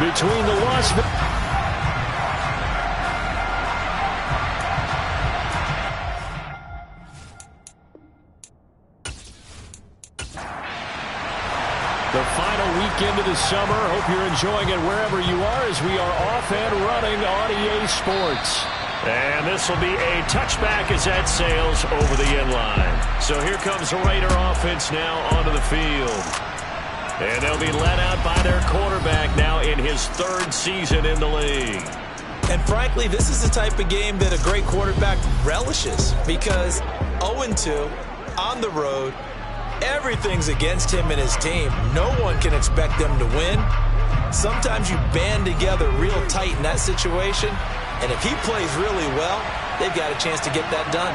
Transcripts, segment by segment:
between the Las Vegas. The final weekend of the summer. Hope you're enjoying it wherever you are as we are off and running on EA Sports. And this will be a touchback as that sails over the end line. So here comes the Raider offense now onto the field. And they'll be led out by their quarterback now in his third season in the league. And frankly, this is the type of game that a great quarterback relishes because 0-2 on the road, everything's against him and his team. No one can expect them to win. Sometimes you band together real tight in that situation, and if he plays really well, they've got a chance to get that done.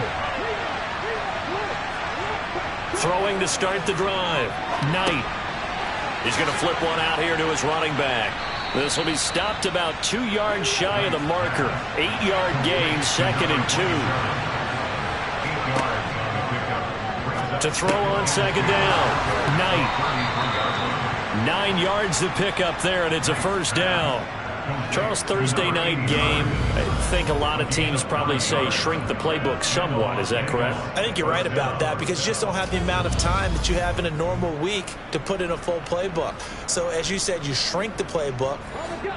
Throwing to start the drive. Knight. He's going to flip one out here to his running back. This will be stopped about 2 yards shy of the marker. 8-yard gain, 2nd and 2. To throw on 2nd down. Knight. 9 yards to pick up there, and it's a 1st down. Charles, Thursday night game, I think a lot of teams probably say shrink the playbook somewhat. Is that correct? I think you're right about that because you just don't have the amount of time that you have in a normal week to put in a full playbook. So as you said, you shrink the playbook,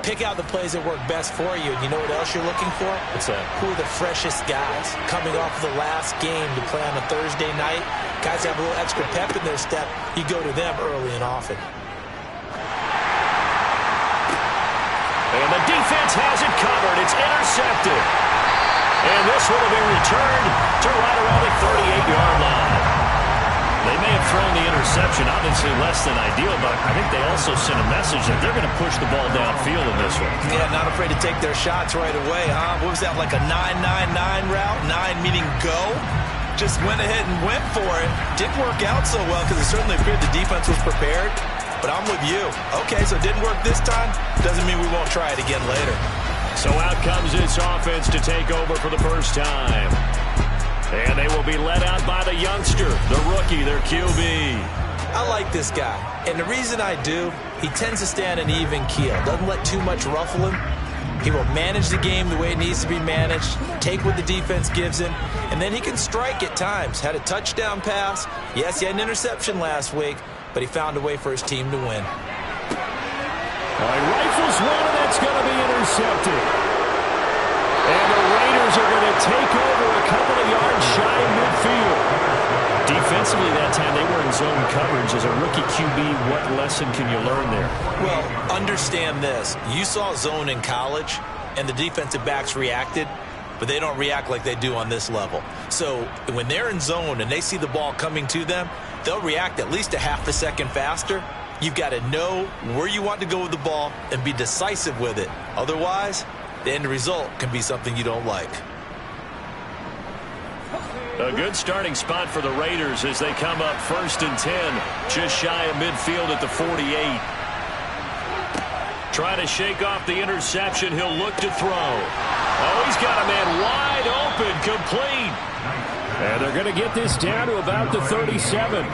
pick out the plays that work best for you. And you know what else you're looking for? What's that? Who are the freshest guys coming off of the last game to play on a Thursday night? Guys have a little extra pep in their step. You go to them early and often. And the defense has it covered. It's intercepted. And this will be returned to right around the 38-yard line. They may have thrown the interception, obviously less than ideal, but I think they also sent a message that they're going to push the ball downfield in this one. Yeah, not afraid to take their shots right away, huh? What was that, like a 9-9-9 route? 9 meaning go? Just went ahead and went for it. Didn't work out so well because it certainly appeared the defense was prepared. But I'm with you. Okay, so it didn't work this time. Doesn't mean we won't try it again later. So out comes this offense to take over for the first time. And they will be led out by the youngster, the rookie, their QB. I like this guy. And the reason I do, he tends to stay on an even keel. Doesn't let too much ruffle him. He will manage the game the way it needs to be managed, take what the defense gives him, and then he can strike at times. Had a touchdown pass. Yes, he had an interception last week, but he found a way for his team to win. All right, rifles one, and that's going to be intercepted. And the Raiders are going to take over a couple of yards shy of midfield. Defensively that time, they were in zone coverage. As a rookie QB, what lesson can you learn there? Well, understand this. You saw zone in college, and the defensive backs reacted, but they don't react like they do on this level. So when they're in zone and they see the ball coming to them, they'll react at least a half a second faster. You've got to know where you want to go with the ball and be decisive with it. Otherwise, the end result can be something you don't like. A good starting spot for the Raiders as they come up 1st and 10, just shy of midfield at the 48. Trying to shake off the interception. He'll look to throw. Oh, he's got a man wide open, complete. And they're going to get this down to about the 37.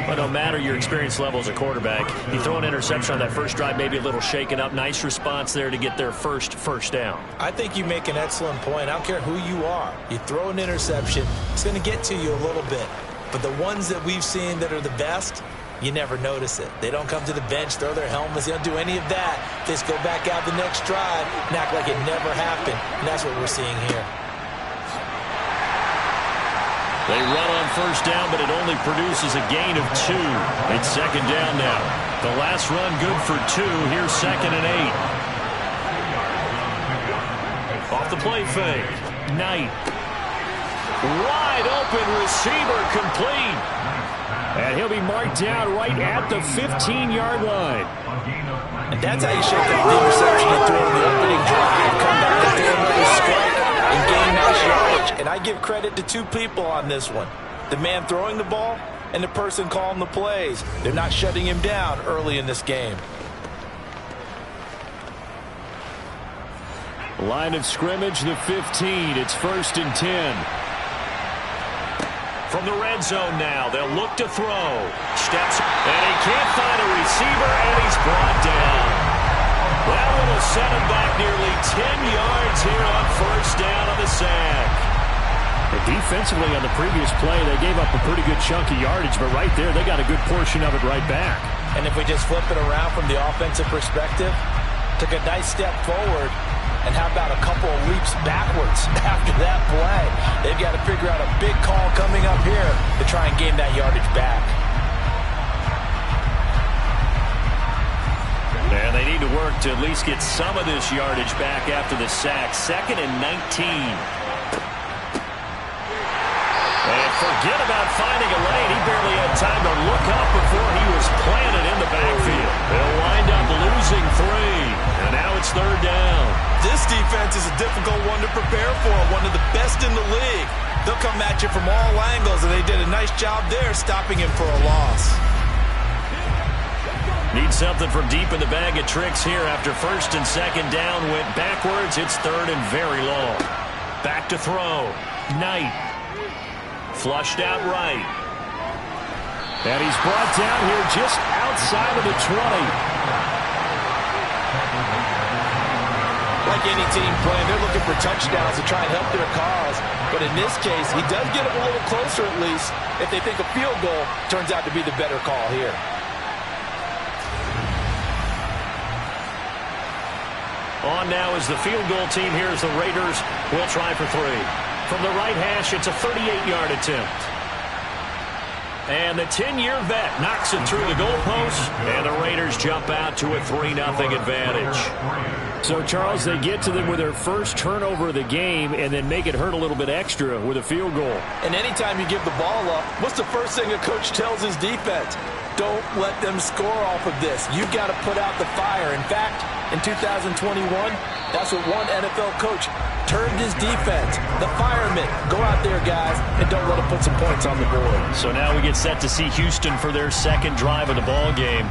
But no matter your experience level as a quarterback, you throw an interception on that first drive, maybe a little shaken up. Nice response there to get their first down. I think you make an excellent point. I don't care who you are. You throw an interception, it's going to get to you a little bit. But the ones that we've seen that are the best, you never notice it. They don't come to the bench, throw their helmets. They don't do any of that. They just go back out the next drive and act like it never happened. And that's what we're seeing here. They run on first down, but it only produces a gain of 2. It's 2nd down now. The last run good for 2. Here's 2nd and 8. Off the play fake. Knight. Wide open receiver, complete. And he'll be marked down right at the 15-yard line. And that's how you shake off the interception and throw the opening drive. Come back and throw another strike and gain nice yardage. And I give credit to 2 people on this one. The man throwing the ball and the person calling the plays. They're not shutting him down early in this game. Line of scrimmage, the 15. It's 1st and 10. From the red zone now, they'll look to throw. Steps, and he can't find a receiver, and he's brought down. set him back nearly 10 yards here on first down on the sack. And defensively on the previous play, they gave up a pretty good chunk of yardage, but right there, they got a good portion of it right back. And if we just flip it around from the offensive perspective, took a nice step forward, and how about a couple of leaps backwards after that play? They've got to figure out a big call coming up here to try and gain that yardage back. And they need to work to at least get some of this yardage back after the sack. 2nd and 19. And forget about finding a lane. He barely had time to look up before he was planted in the backfield. They'll wind up losing 3. And now it's 3rd down. This defense is a difficult one to prepare for, one of the best in the league. They'll come at you from all angles, and they did a nice job there stopping him for a loss. Need something from deep in the bag of tricks here after 1st and 2nd down went backwards. It's 3rd and very long. Back to throw. Knight. Flushed out right. And he's brought down here just outside of the 20. Like any team playing, they're looking for touchdowns to try and help their cause. But in this case, he does get them a little closer at least if they think a field goal turns out to be the better call here. On now is the field goal team here as the Raiders will try for 3. From the right hash, it's a 38-yard attempt. And the 10-year vet knocks it through the goalpost, and the Raiders jump out to a 3-0 advantage. So, Charles, they get to them with their first turnover of the game and then make it hurt a little bit extra with a field goal. And anytime you give the ball up, what's the first thing a coach tells his defense? Don't let them score off of this. You've got to put out the fire. In fact, in 2021, that's what one NFL coach termed his defense. The firemen. Go out there, guys, and don't let them put some points on the board. So now we get set to see Houston for their second drive of the ball game.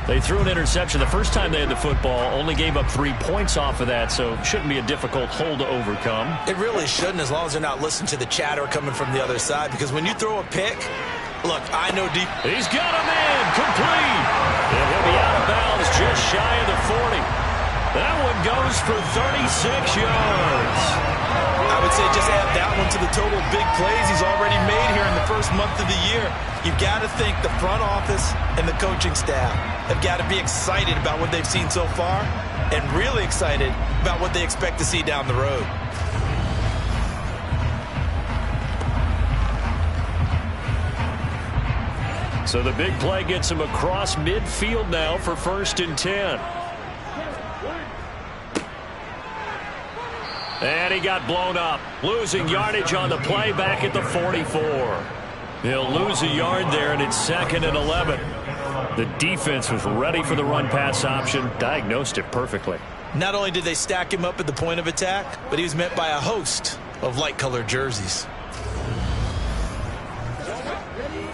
They threw an interception the first time they had the football, only gave up 3 points off of that, so shouldn't be a difficult hole to overcome. It really shouldn't, as long as they're not listening to the chatter coming from the other side, because when you throw a pick, look, I know deep. He's got him in, complete. And he'll be out of bounds just shy of the 40. That one goes for 36 yards. I would say just add that one to the total big plays he's already made here in the first month of the year. You've got to think the front office and the coaching staff have got to be excited about what they've seen so far and really excited about what they expect to see down the road. So the big play gets him across midfield now for 1st and 10. And he got blown up. Losing yardage on the play back at the 44. He'll lose a yard there, and it's 2nd and 11. The defense was ready for the run-pass option, diagnosed it perfectly. Not only did they stack him up at the point of attack, but he was met by a host of light-colored jerseys.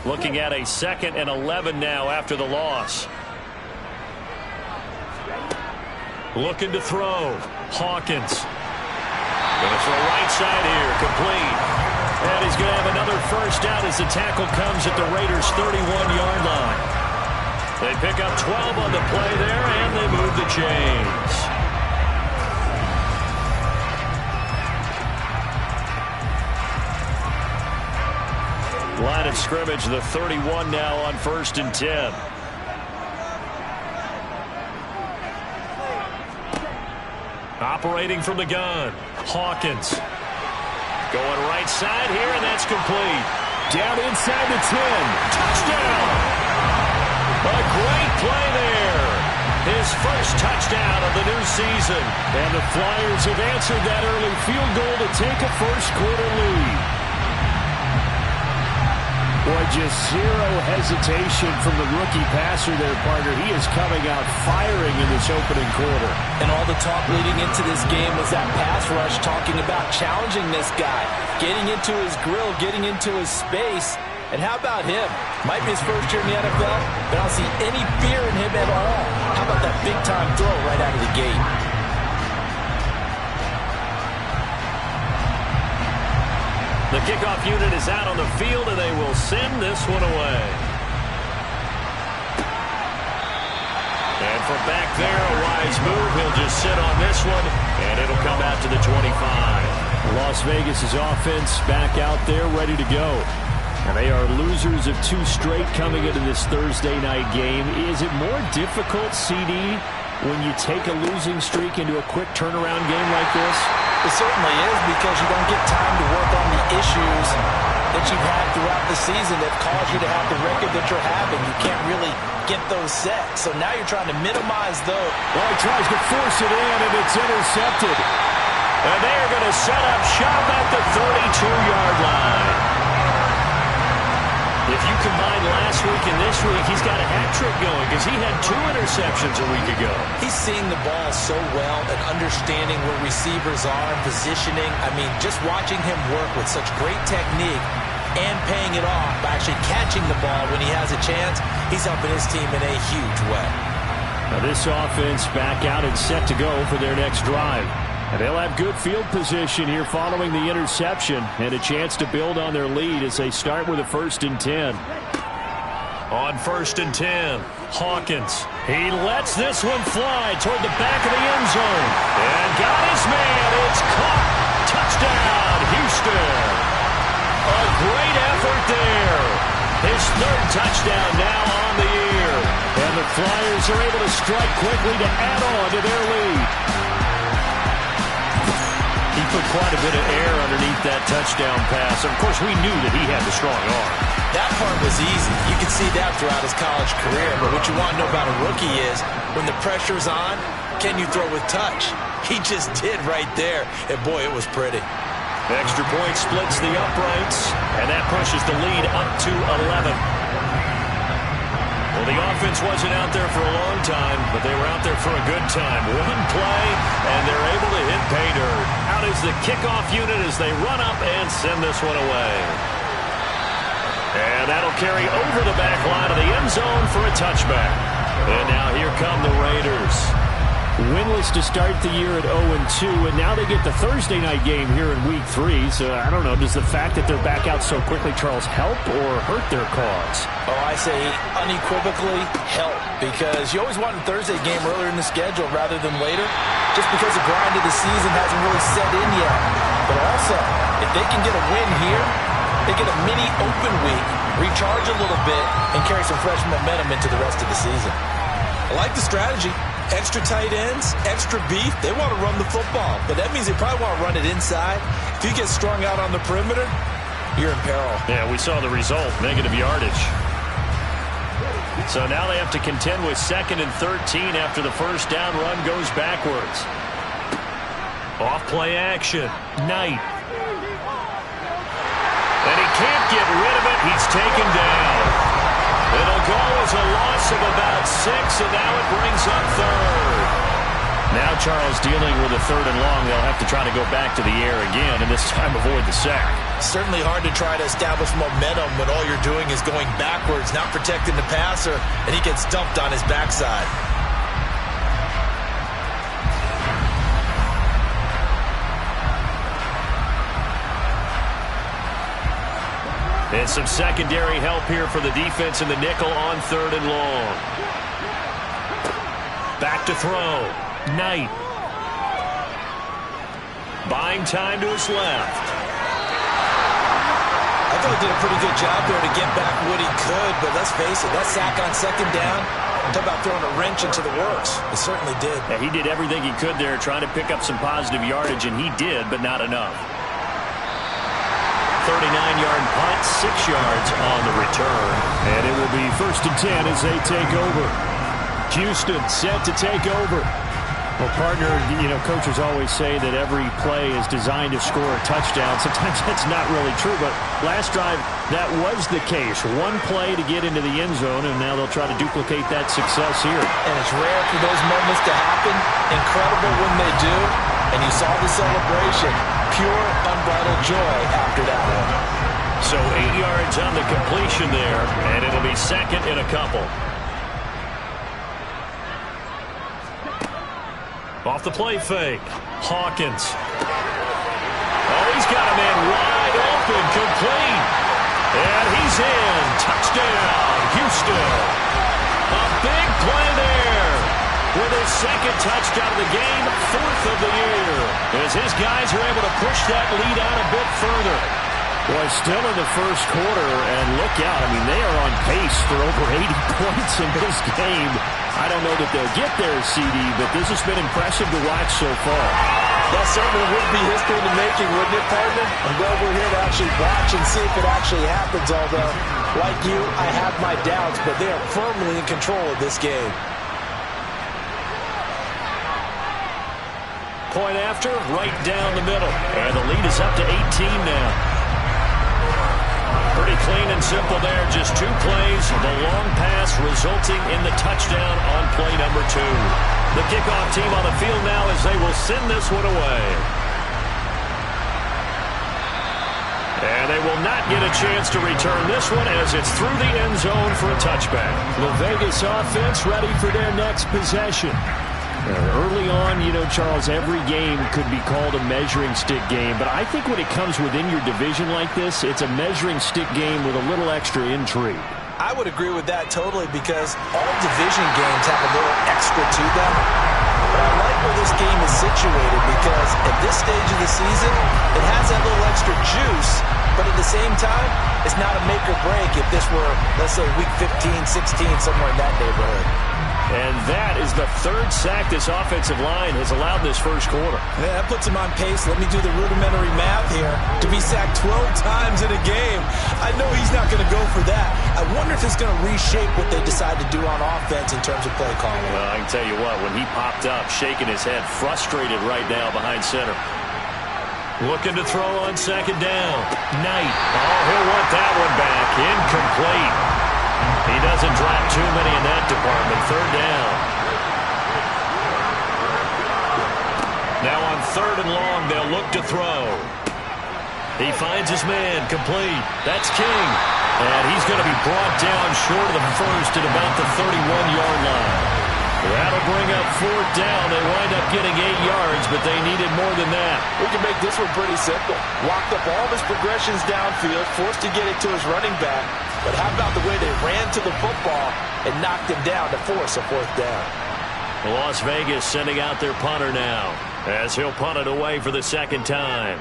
Looking at a 2nd and 11 now after the loss. Looking to throw. Hawkins. Going to throw right side here, complete. And he's going to have another first down as the tackle comes at the Raiders' 31-yard line. They pick up 12 on the play there, and they move the chains. Line of scrimmage, the 31 now on 1st and 10. Operating from the gun, Hawkins. Going right side here, and that's complete. Down inside the 10. Touchdown! A great play there. His first touchdown of the new season. And the Flyers have answered that early field goal to take a first-quarter lead. Boy, just zero hesitation from the rookie passer there, partner. He is coming out firing in this opening quarter. And all the talk leading into this game was that pass rush, talking about challenging this guy, getting into his grill, getting into his space. And how about him? Might be his first year in the NFL, but I don't see any fear in him at all. How about that big-time throw right out of the gate? The kickoff unit is out on the field, and they will send this one away. And from back there, a wise move. He'll just sit on this one, and it'll come out to the 25. Las Vegas' offense back out there, ready to go. And they are losers of 2 straight coming into this Thursday night game. Is it more difficult, CD, when you take a losing streak into a quick turnaround game like this? It certainly is, because you don't get time to work on the issues that you've had throughout the season that caused you to have the record that you're having. You can't really get those set. So now you're trying to minimize those. Well, he tries to force it in, and it's intercepted. And they are going to set up shop at the 32-yard line. If you combine last week and this week, he's got a hat trick going because he had 2 interceptions a week ago. He's seeing the ball so well and understanding where receivers are and positioning. I mean, just watching him work with such great technique and paying it off by actually catching the ball when he has a chance, he's helping his team in a huge way. Now this offense back out and set to go for their next drive. And they'll have good field position here following the interception and a chance to build on their lead as they start with a 1st and 10. On 1st and 10, Hawkins. He lets this one fly toward the back of the end zone. And got his man. It's caught. Touchdown, Houston. A great effort there. His 3rd touchdown now on the year. And the Flyers are able to strike quickly to add on to their lead. He put quite a bit of air underneath that touchdown pass. Of course, we knew that he had the strong arm. That part was easy. You could see that throughout his college career. But what you want to know about a rookie is when the pressure's on, can you throw with touch? He just did right there. And, boy, it was pretty. Extra point splits the uprights, and that pushes the lead up to 11. Well, the offense wasn't out there for a long time, but they were out there for a good time. One play, and they're able to hit pay dirt. Out is the kickoff unit as they run up and send this one away. And that'll carry over the back line of the end zone for a touchback. And now here come the Raiders. Winless to start the year at 0-2, and now they get the Thursday night game here in Week 3. So, I don't know, does the fact that they're back out so quickly, Charles, help or hurt their cause? Oh, I say unequivocally help, because you always want a Thursday game earlier in the schedule rather than later, just because the grind of the season hasn't really set in yet. But also, if they can get a win here, they get a mini open week, recharge a little bit, and carry some fresh momentum into the rest of the season. I like the strategy. Extra tight ends, extra beef. They want to run the football, but that means they probably want to run it inside. If you get strung out on the perimeter, you're in peril. Yeah, we saw the result, negative yardage. So now they have to contend with 2nd and 13 after the first down run goes backwards. Off play action. Knight. And he can't get rid of it. He's taken down. It'll go as a loss of about 6, and now it brings up 3rd. Now Charles dealing with a 3rd and long. They'll have to try to go back to the air again, and this time avoid the sack. Certainly hard to try to establish momentum when all you're doing is going backwards, not protecting the passer, and he gets dumped on his backside. And some secondary help here for the defense in the nickel on 3rd and long. Back to throw. Knight. Buying time to his left. I thought he did a pretty good job there to get back what he could, but let's face it, that sack on 2nd down, talk about throwing a wrench into the works. It certainly did. Yeah, he did everything he could there, trying to pick up some positive yardage, and he did, but not enough. 39-yard punt, 6 yards on the return. And it will be 1st and 10 as they take over. Houston set to take over. Well, partner, you know, coaches always say that every play is designed to score a touchdown. Sometimes that's not really true, but last drive, that was the case. One play to get into the end zone, and now they'll try to duplicate that success here. And it's rare for those moments to happen. Incredible when they do. And you saw the celebration. Pure, unbridled joy after that one. So 8 yards on the completion there, and it'll be 2nd and a couple. Off the play fake. Hawkins. Oh, he's got a man wide open, complete. And he's in. Touchdown, Houston. A big play there. with his second touchdown of the game, 4th of the year, as his guys are able to push that lead out a bit further. Boy, still in the first quarter, and look out. I mean, they are on pace for over 80 points in this game. I don't know that they'll get there, CD, but this has been impressive to watch so far. That certainly would be history in the making, wouldn't it, partner? I'm glad we're here to actually watch and see if it actually happens, although, like you, I have my doubts, but they are firmly in control of this game. Point after, right down the middle, and the lead is up to 18 now. Pretty clean and simple there. Just 2 plays. The long pass resulting in the touchdown on play number 2. The kickoff team on the field now as they will send this one away. And they will not get a chance to return this one as it's through the end zone for a touchback. The Vegas offense ready for their next possession. Early on, you know, Charles, every game could be called a measuring stick game. But I think when it comes within your division like this, it's a measuring stick game with a little extra intrigue. I would agree with that totally because all division games have a little extra to them. But I like where this game is situated because at this stage of the season, it has that little extra juice. But at the same time, it's not a make or break if this were, let's say, week 15, 16, somewhere in that neighborhood. And that is the 3rd sack this offensive line has allowed this first quarter. Yeah, that puts him on pace. Let me do the rudimentary math here. To be sacked 12 times in a game, I know he's not going to go for that. I wonder if it's going to reshape what they decide to do on offense in terms of play calling. Well, I can tell you what, when he popped up, shaking his head, frustrated right now behind center. Looking to throw on 2nd down. Knight. Oh, he'll want that one back. Incomplete. He doesn't drop too many in that department. 3rd down. Now on 3rd and long, they'll look to throw. He finds his man. Complete. That's King. And he's going to be brought down short of the first at about the 31-yard line. That'll bring up 4th down. They wind up getting 8 yards, but they needed more than that. We can make this one pretty simple. Locked up all of his progressions downfield, forced to get it to his running back. But how about the way they ran to the football and knocked him down to force a 4th down? Las Vegas sending out their punter now as he'll punt it away for the 2nd time.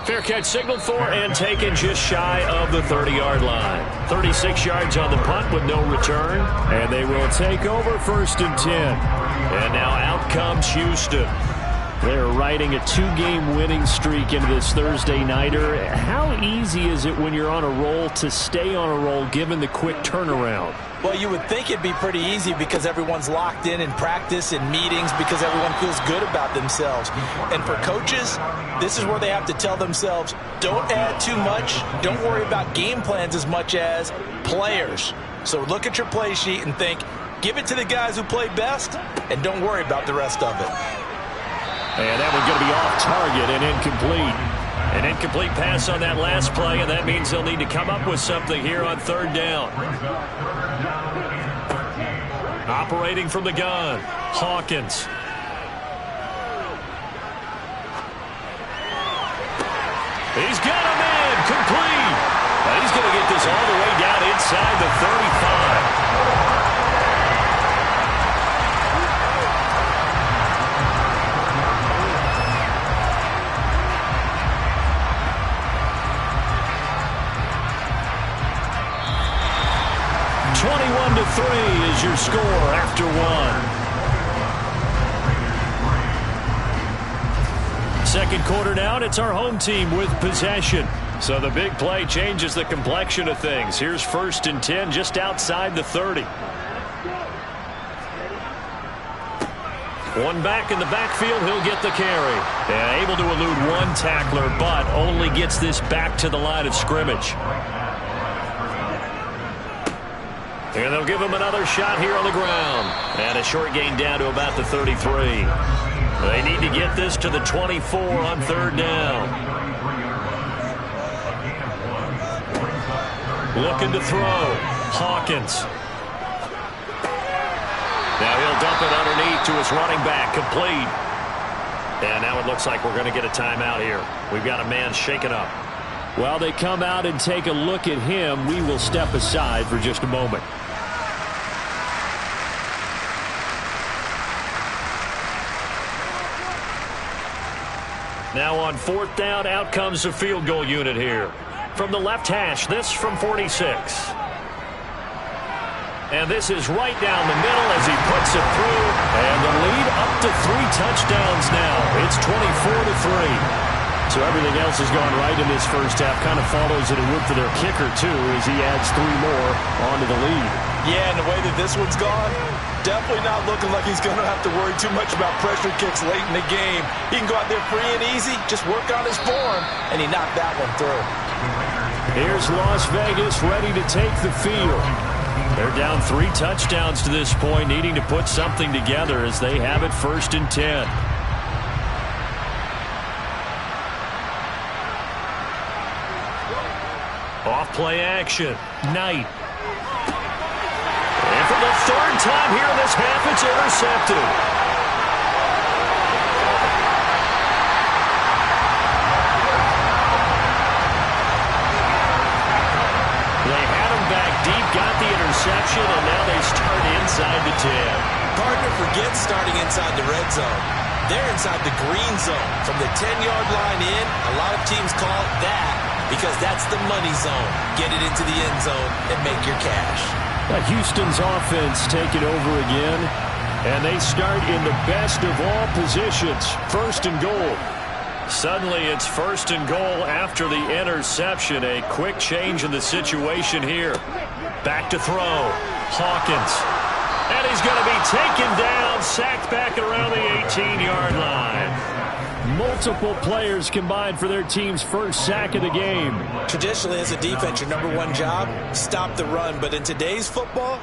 Fair catch signaled for and taken just shy of the 30-yard line. 36 yards on the punt with no return. And they will take over 1st and 10. And now out comes Houston. They're riding a 2-game winning streak into this Thursday nighter. How easy is it when you're on a roll to stay on a roll given the quick turnaround? Well, you would think it'd be pretty easy because everyone's locked in practice and meetings because everyone feels good about themselves. And for coaches, this is where they have to tell themselves, don't add too much. Don't worry about game plans as much as players. So look at your play sheet and think, give it to the guys who play best and don't worry about the rest of it. And that one's going to be off target and incomplete. An incomplete pass on that last play, and that means they'll need to come up with something here on 3rd down. Operating from the gun, Hawkins. He's got a man, complete. And he's going to get this all the way down inside the 35. 21-3 is your score after 1. Second quarter now, and it's our home team with possession. So the big play changes the complexion of things. Here's 1st and 10 just outside the 30. One back in the backfield, he'll get the carry. And able to elude one tackler, but only gets this back to the line of scrimmage. And they'll give him another shot here on the ground. And a short gain down to about the 33. They need to get this to the 24 on 3rd down. Looking to throw. Hawkins. Now he'll dump it underneath to his running back. Complete. And now it looks like we're going to get a timeout here. We've got a man shaken up. While they come out and take a look at him, we will step aside for just a moment. Now on 4th down, out comes the field goal unit here. From the left hash, this from 46. And this is right down the middle as he puts it through. And the lead up to 3 touchdowns now. It's 24-3. So everything else has gone right in this first half. Kind of follows that it would for their kicker, too, as he adds 3 more onto the lead. Yeah, and the way that this one's gone, definitely not looking like he's going to have to worry too much about pressure kicks late in the game. He can go out there free and easy, just work on his form, and he knocked that one through. Here's Las Vegas ready to take the field. They're down 3 touchdowns to this point, needing to put something together as they have it 1st and 10. Off play action. Knight. And for the 3rd time here in this half, it's intercepted. They had him back deep, got the interception, and now they start inside the 10. Partner forgets starting inside the red zone. They're inside the green zone. From the 10-yard line in, a lot of teams call it that because that's the money zone. Get it into the end zone and make your cash. Houston's offense taking over again, and they start in the best of all positions, 1st and goal. Suddenly it's 1st and goal after the interception. A quick change in the situation here. Back to throw. Hawkins. And he's going to be taken down, sacked back around the 18-yard line. Multiple players combined for their team's first sack of the game. Traditionally, as a defense, your #1 job, stop the run. But in today's football,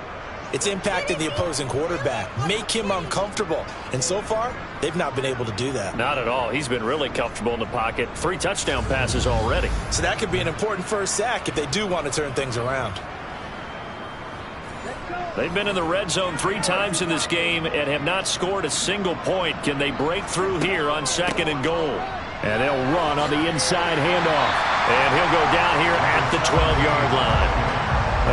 it's impacting the opposing quarterback. Make him uncomfortable. And so far, they've not been able to do that. Not at all. He's been really comfortable in the pocket. 3 touchdown passes already. So that could be an important first sack if they do want to turn things around. They've been in the red zone 3 times in this game and have not scored a single point. Can they break through here on 2nd and goal? And they'll run on the inside handoff. And he'll go down here at the 12-yard line.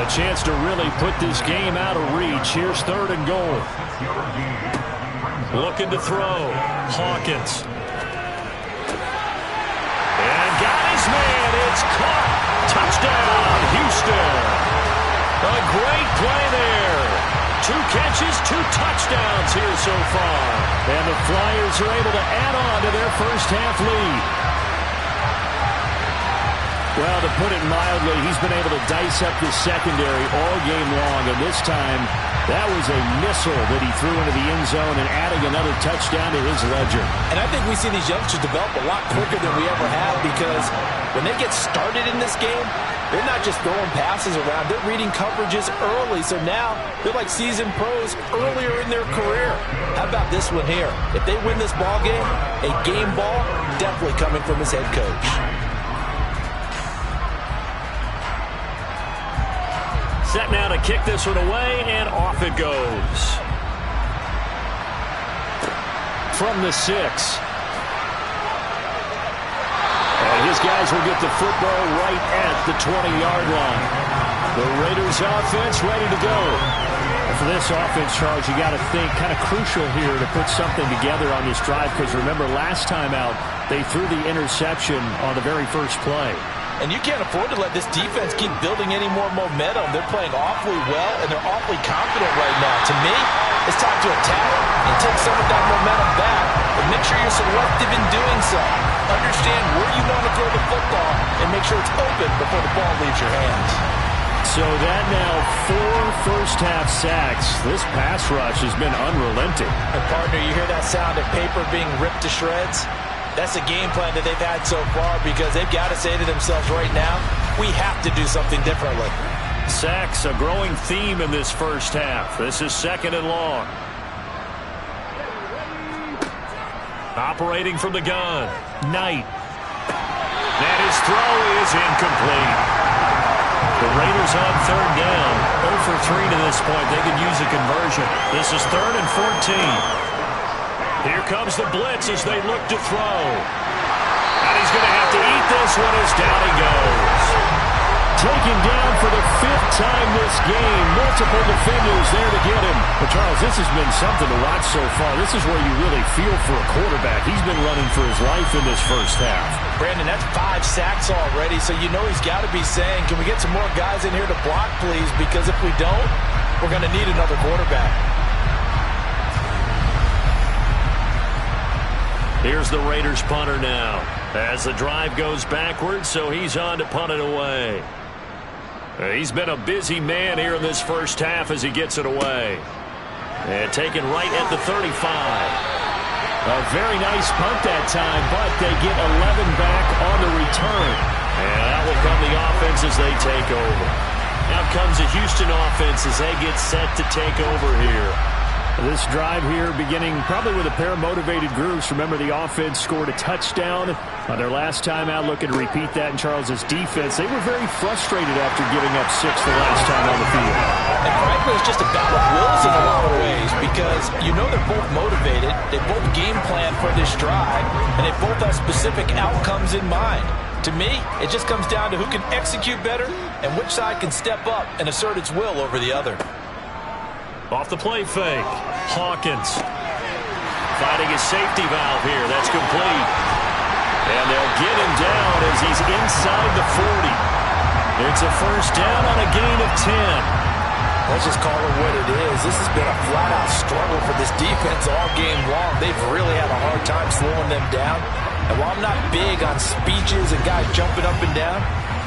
A chance to really put this game out of reach. Here's 3rd and goal. Looking to throw. Hawkins. And got his man. It's caught. Touchdown, Houston. A great play there. 2 catches, 2 touchdowns here so far. And the Flyers are able to add on to their first half lead. Well, to put it mildly, he's been able to dice up the secondary all game long. And this time, that was a missile that he threw into the end zone and adding another touchdown to his ledger. And I think we see these youngsters develop a lot quicker than we ever have because when they get started in this game, they're not just throwing passes around. They're reading coverages early. So now they're like seasoned pros earlier in their career. How about this one here? If they win this ball game, a game ball definitely coming from his head coach. Set now to kick this one away, and off it goes. From the 6. His guys will get the football right at the 20-yard line. The Raiders offense ready to go. And for this offense, Charles, you got to think kind of crucial here to put something together on this drive because remember last time out they threw the interception on the very first play. And you can't afford to let this defense keep building any more momentum. They're playing awfully well, and they're awfully confident right now. To me, it's time to attack and take some of that momentum back. But make sure you're selective in doing so. Understand where you want to throw the football and make sure it's open before the ball leaves your hands. So that now 4 first-half sacks. This pass rush has been unrelenting. And partner, you hear that sound of paper being ripped to shreds? That's a game plan that they've had so far because they've got to say to themselves right now, we have to do something differently. Sacks, a growing theme in this first half. This is 2nd and long. Operating from the gun, Knight. And his throw is incomplete. The Raiders on 3rd down. 0 for 3 to this point. They could use a conversion. This is 3rd and 14. Here comes the blitz as they look to throw. And he's going to have to eat this one as down he goes. taken down for the 5th time this game. Multiple defenders there to get him. But, Charles, this has been something to watch so far. This is where you really feel for a quarterback. He's been running for his life in this first half. Brandon, that's 5 sacks already, so you know he's got to be saying, can we get some more guys in here to block, please? Because if we don't, we're going to need another quarterback. Here's the Raiders punter now. As the drive goes backwards, so he's on to punt it away. He's been a busy man here in this first half as he gets it away. And taken right at the 35. A very nice punt that time, but they get 11 back on the return. And that will come the offense as they take over. Now comes the Houston offense as they get set to take over here. This drive here beginning probably with a pair of motivated groups. Remember, the offense scored a touchdown on their last time out. Looking to repeat that in Charles's defense. They were very frustrated after giving up 6 the last time on the field. And frankly, it's just a battle of wills in a lot of ways because you know they're both motivated. They both game plan for this drive, and they both have specific outcomes in mind. To me, it just comes down to who can execute better and which side can step up and assert its will over the other. Off the play fake. Hawkins finding his safety valve here. That's complete. And they'll get him down as he's inside the 40. It's a first down on a gain of 10. Let's just call it what it is. This has been a flat-out struggle for this defense all game long. They've really had a hard time slowing them down. And while I'm not big on speeches and guys jumping up and down,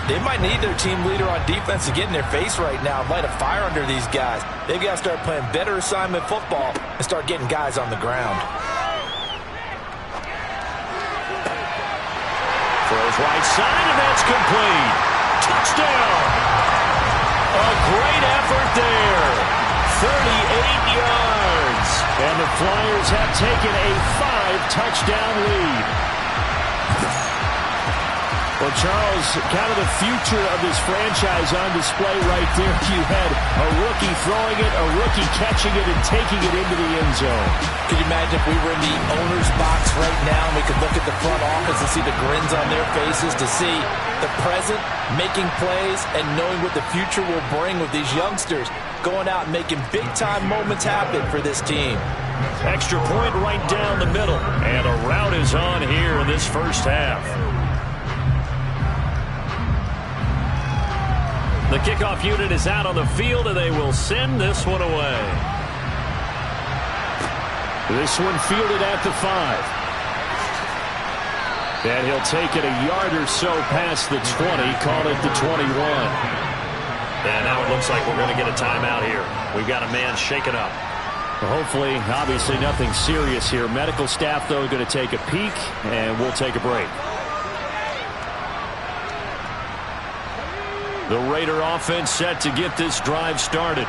they might need their team leader on defense to get in their face right now and light a fire under these guys. They've got to start playing better assignment football and start getting guys on the ground. Throws right side, and that's complete. Touchdown! A great effort there. 38 yards. And the Flyers have taken a 5-touchdown lead. Well, Charles, kind of the future of this franchise on display right there. You had a rookie throwing it, a rookie catching it, and taking it into the end zone. Could you imagine if we were in the owner's box right now and we could look at the front office and see the grins on their faces, to see the present making plays and knowing what the future will bring with these youngsters going out and making big-time moments happen for this team. Extra point right down the middle. And a rout is on here in this first half. The kickoff unit is out on the field, and they will send this one away. This one fielded at the 5. And he'll take it a yard or so past the 20, call it the 21. And now it looks like we're going to get a timeout here. We've got a man shaken up. Well, hopefully, obviously nothing serious here. Medical staff, though, going to take a peek, and we'll take a break. The Raider offense set to get this drive started.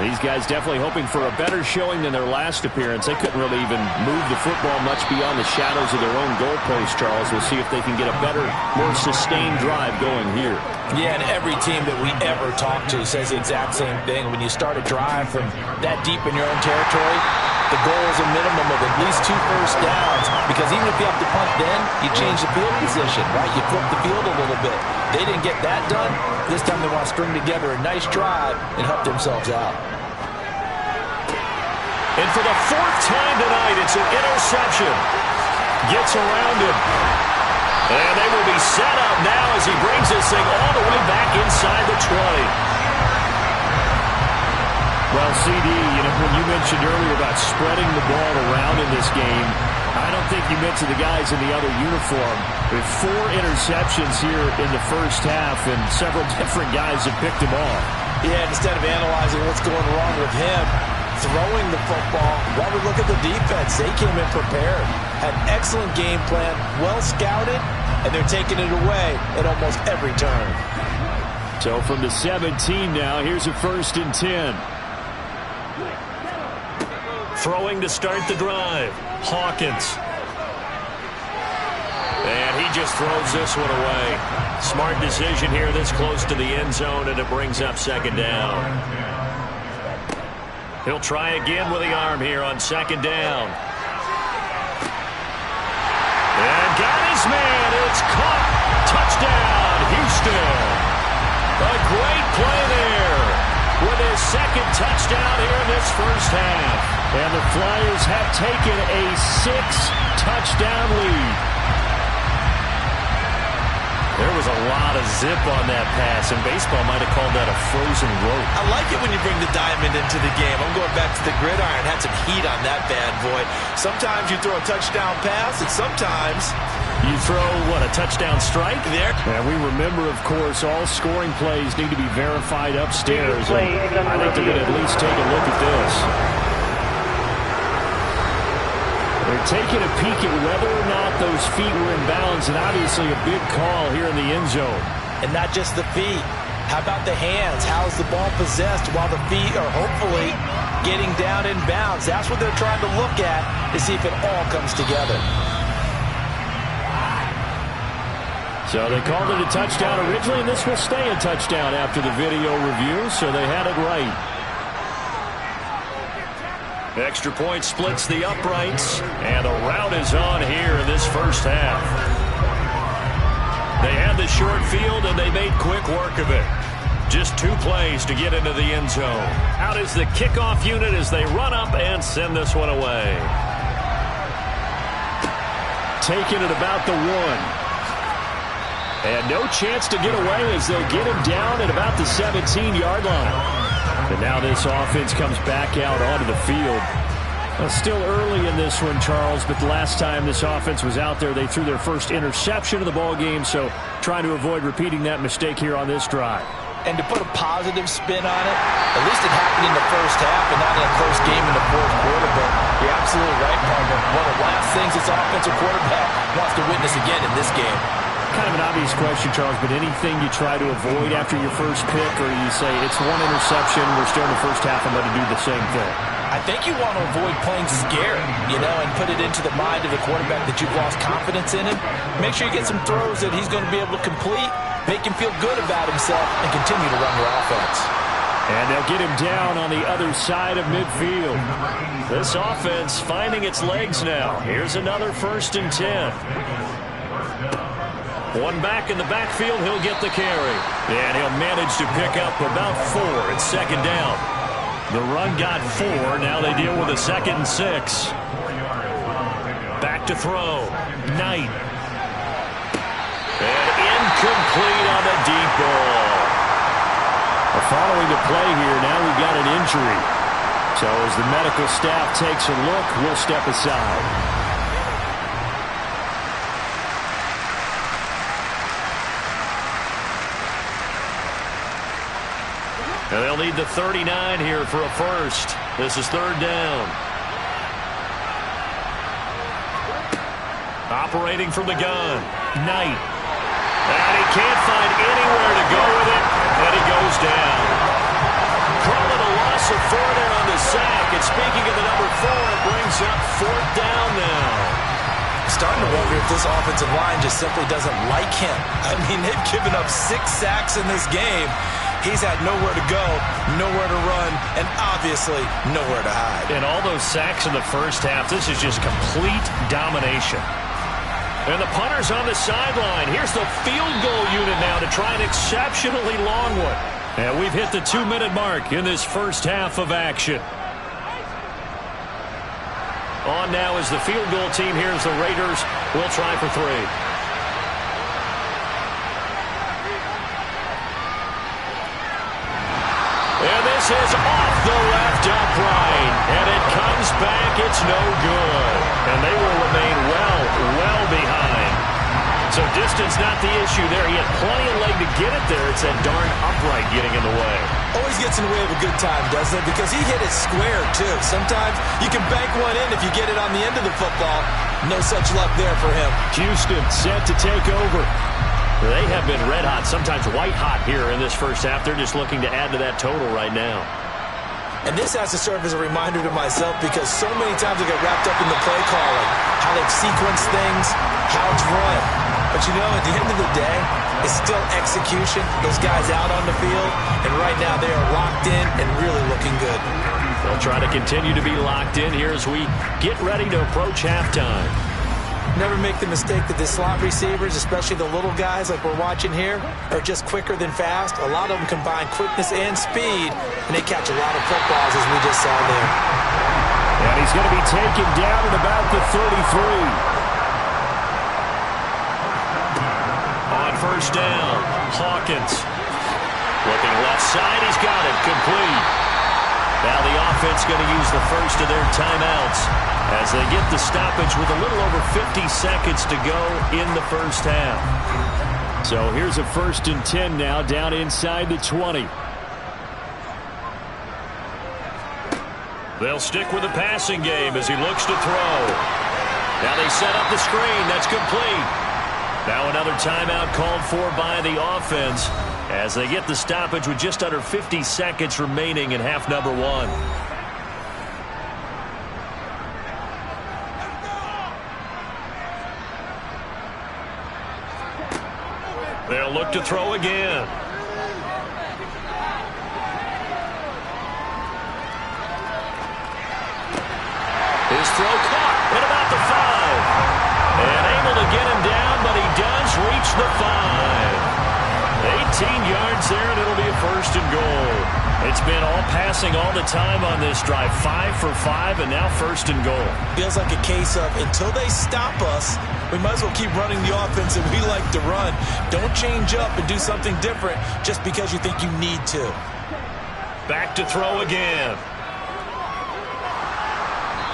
These guys definitely hoping for a better showing than their last appearance. They couldn't really even move the football much beyond the shadows of their own goalpost, Charles. We'll see if they can get a better, more sustained drive going here. Yeah, and every team that we ever talk to says the exact same thing. When you start a drive from that deep in your own territory, the goal is a minimum of at least 2 first downs, because even if you have to punt then, you change the field position, right? You flip the field a little bit. They didn't get that done. This time they want to string together a nice drive and help themselves out. And for the 4th time tonight, it's an interception. Gets around him. And they will be set up now as he brings this thing all the way back inside the 20. Well, CD, when you mentioned earlier about spreading the ball around in this game, I don't think you mentioned the guys in the other uniform. With 4 interceptions here in the first half, and several different guys have picked him off. Yeah, instead of analyzing what's going wrong with him, throwing the football, while we look at the defense, they came in prepared. Had an excellent game plan, well scouted, and they're taking it away at almost every turn. So from the 17 now, here's a 1st and 10. Throwing to start the drive. Hawkins. And he just throws this one away. Smart decision here this close to the end zone, and it brings up 2nd down. He'll try again with the arm here on 2nd down. And got his man. It's caught. Touchdown, Houston. A great play there with his second touchdown here in this first half. And the Flyers have taken a 6-touchdown lead. There was a lot of zip on that pass, and baseball might have called that a frozen rope. I like it when you bring the diamond into the game. I'm going back to the gridiron. Had some heat on that bad boy. Sometimes you throw a touchdown pass, and sometimes you throw, what, a touchdown strike? There. And we remember, of course, all scoring plays need to be verified upstairs. And I think they're going to at least take a look at this. They're taking a peek at whether or not those feet were in bounds, and obviously a big call here in the end zone. And not just the feet. How about the hands? How is the ball possessed while the feet are hopefully getting down in bounds? That's what they're trying to look at to see if it all comes together. So they called it a touchdown originally, and this will stay a touchdown after the video review, so they had it right. Extra point splits the uprights, and the rout is on here in this first half. They had the short field, and they made quick work of it. Just 2 plays to get into the end zone. Out is the kickoff unit as they run up and send this one away. Taking it about the 1. And no chance to get away as they'll get him down at about the 17-yard line. And now this offense comes back out onto the field. Well, still early in this one, Charles, but the last time this offense was out there, they threw their first interception of the ball game, so trying to avoid repeating that mistake here on this drive. And to put a positive spin on it, at least it happened in the first half and not in a close game in the fourth quarter, but you're absolutely right, partner. One of the last things this offensive quarterback wants to witness again in this game. Kind of an obvious question, Charles, but anything you try to avoid after your first pick, or you say it's 1 interception, we're still in the first half, I'm going to do the same thing? I think you want to avoid playing scared, and put it into the mind of the quarterback that you've lost confidence in him. Make sure you get some throws that he's going to be able to complete, make him feel good about himself, and continue to run your offense. And they'll get him down on the other side of midfield. This offense finding its legs now. Here's another 1st and 10. One back in the backfield, he'll get the carry. And he'll manage to pick up about 4. It's 2nd down. The run got 4. Now they deal with a 2nd and 6. Back to throw. Knight. And incomplete on the deep ball. Following the play here, now we've got an injury. So as the medical staff takes a look, we'll step aside. And they'll need the 39 here for a first. This is 3rd down. Operating from the gun. Knight. And he can't find anywhere to go with it. And he goes down. Calling a loss of 4 there on the sack. And speaking of the number 4, it brings up 4th down now. Starting to wonder if this offensive line just simply doesn't like him. I mean, they've given up 6 sacks in this game. He's had nowhere to go, nowhere to run, and obviously nowhere to hide. And all those sacks in the first half, this is just complete domination. And the punter's on the sideline. Here's the field goal unit now to try an exceptionally long one. And we've hit the 2-minute mark in this first half of action. On now is the field goal team. Here's the Raiders. We'll try for 3. And this is off the left upright. And it comes back. It's no good. And they will remain well behind. So distance not the issue there. He had plenty of leg to get it there. It's that darn upright getting in the way. Always gets in the way of a good time, doesn't it? Because he hit it square, too. Sometimes you can bank one in if you get it on the end of the football. No such luck there for him. Houston set to take over. They have been red hot, sometimes white hot here in this first half. They're just looking to add to that total right now. And this has to serve as a reminder to myself because so many times I get wrapped up in the play calling, how they've sequenced things, how it's run. But at the end of the day, it's still execution. Those guys out on the field, and right now they are locked in and really looking good. They'll try to continue to be locked in here as we get ready to approach halftime. Never make the mistake that the slot receivers, especially the little guys like we're watching here, are just quicker than fast. A lot of them combine quickness and speed, and they catch a lot of footballs, as we just saw there. And he's going to be taken down at about the 33. On first down, Hawkins. Looking left side, he's got it, complete. Now the offense going to use the first of their timeouts as they get the stoppage with a little over 50 seconds to go in the first half. So here's a 1st and 10 now, down inside the 20. They'll stick with the passing game as he looks to throw. Now they set up the screen. That's complete. Now another timeout called for by the offense as they get the stoppage with just under 50 seconds remaining in half number 1. They'll look to throw again. His throw caught at about the 5. And able to get him down, but he does reach the 5. 18 yards there, and it'll be a 1st and goal. It's been all passing all the time on this drive. 5 for 5, and now 1st and goal. Feels like a case of until they stop us, we might as well keep running the offense that we like to run. Don't change up and do something different just because you think you need to. Back to throw again.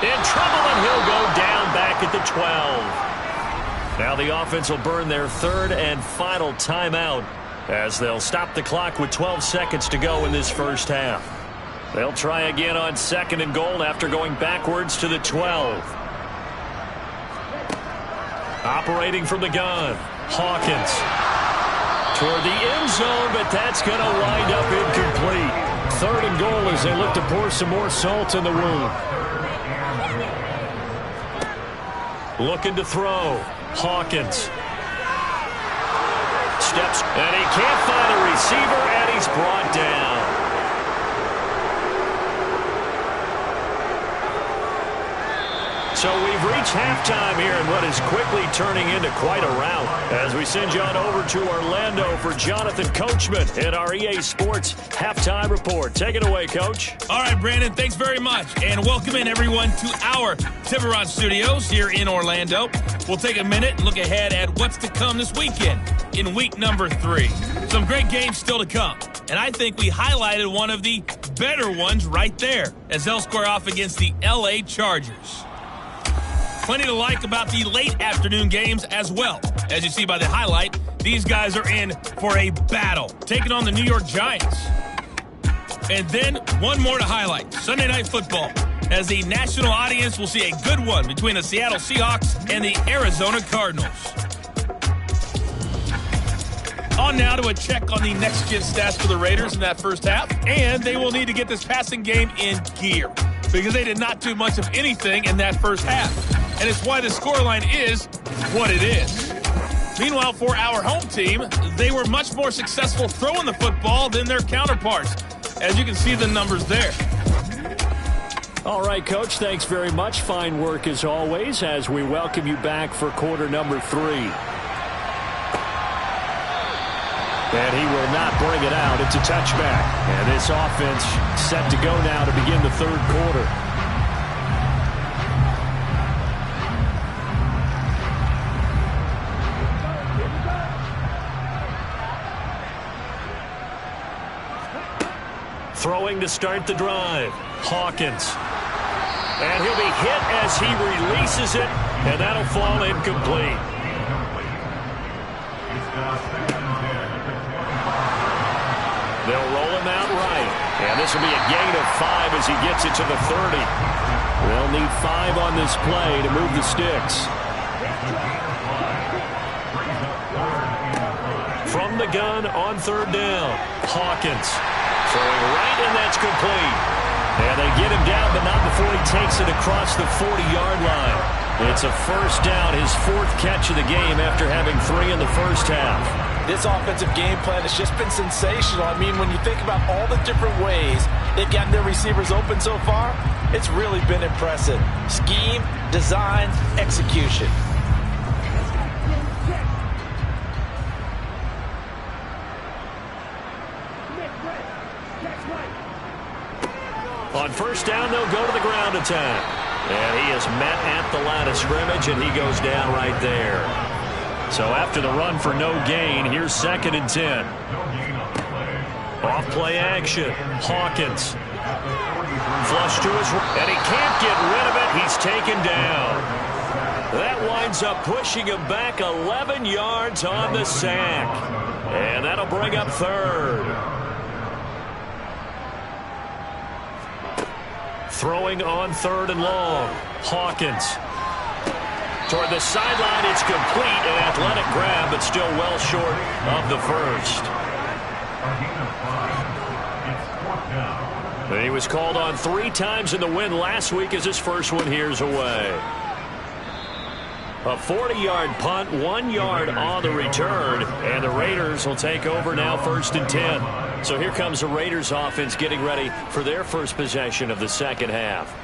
In trouble, and he'll go down back at the 12. Now the offense will burn their 3rd and final timeout as they'll stop the clock with 12 seconds to go in this first half. They'll try again on 2nd and goal after going backwards to the 12. Operating from the gun, Hawkins. Toward the end zone, but that's going to wind up incomplete. 3rd and goal as they look to pour some more salt in the wound. Looking to throw. Hawkins. Steps, and he can't find a receiver, and he's brought down. So we've reached halftime here in what is quickly turning into quite a rout as we send you on over to Orlando for Jonathan Coachman in our EA Sports Halftime Report. Take it away, Coach. All right, Brandon, thanks very much. And welcome in, everyone, to our Tiburon Studios here in Orlando. We'll take a minute and look ahead at what's to come this weekend in week number 3. Some great games still to come. And I think we highlighted one of the better ones right there as they'll square off against the LA Chargers. Plenty to like about the late afternoon games as well. As you see by the highlight, these guys are in for a battle, taking on the New York Giants. And then one more to highlight, Sunday Night Football, as the national audience will see a good one between the Seattle Seahawks and the Arizona Cardinals. On now to a check on the next-gen stats for the Raiders in that first half, and they will need to get this passing game in gear because they did not do much of anything in that first half. And it's why the scoreline is what it is. Meanwhile, for our home team, they were much more successful throwing the football than their counterparts, as you can see the numbers there. All right, Coach, thanks very much. Fine work as always as we welcome you back for quarter number 3. And he will not bring it out. It's a touchback. And this offense set to go now to begin the 3rd quarter. Throwing to start the drive. Hawkins. And he'll be hit as he releases it, and that'll fall incomplete. They'll roll him out right. And this will be a gain of 5 as he gets it to the 30. They'll need 5 on this play to move the sticks. From the gun on 3rd down, Hawkins. Throwing right, and that's complete. And they get him down, but not before he takes it across the 40-yard line. It's a first down, his 4th catch of the game after having 3 in the first half. This offensive game plan has just been sensational. I mean, when you think about all the different ways they've gotten their receivers open so far, it's really been impressive. Scheme, design, execution. On first down, they'll go to the ground attack. And he is met at the line of scrimmage, and he goes down right there. So after the run for no gain, here's 2nd and 10. Off play action. Hawkins. Flush to his right, and he can't get rid of it. He's taken down. That winds up pushing him back 11 yards on the sack. And that'll bring up 3rd. Throwing on 3rd and long. Hawkins. Toward the sideline, it's complete. An athletic grab, but still well short of the first. He was called on 3 times in the win last week as his first one here's away. A 40-yard punt, 1 yard on the return, and the Raiders will take over now 1st and 10. So here comes the Raiders offense getting ready for their first possession of the second half.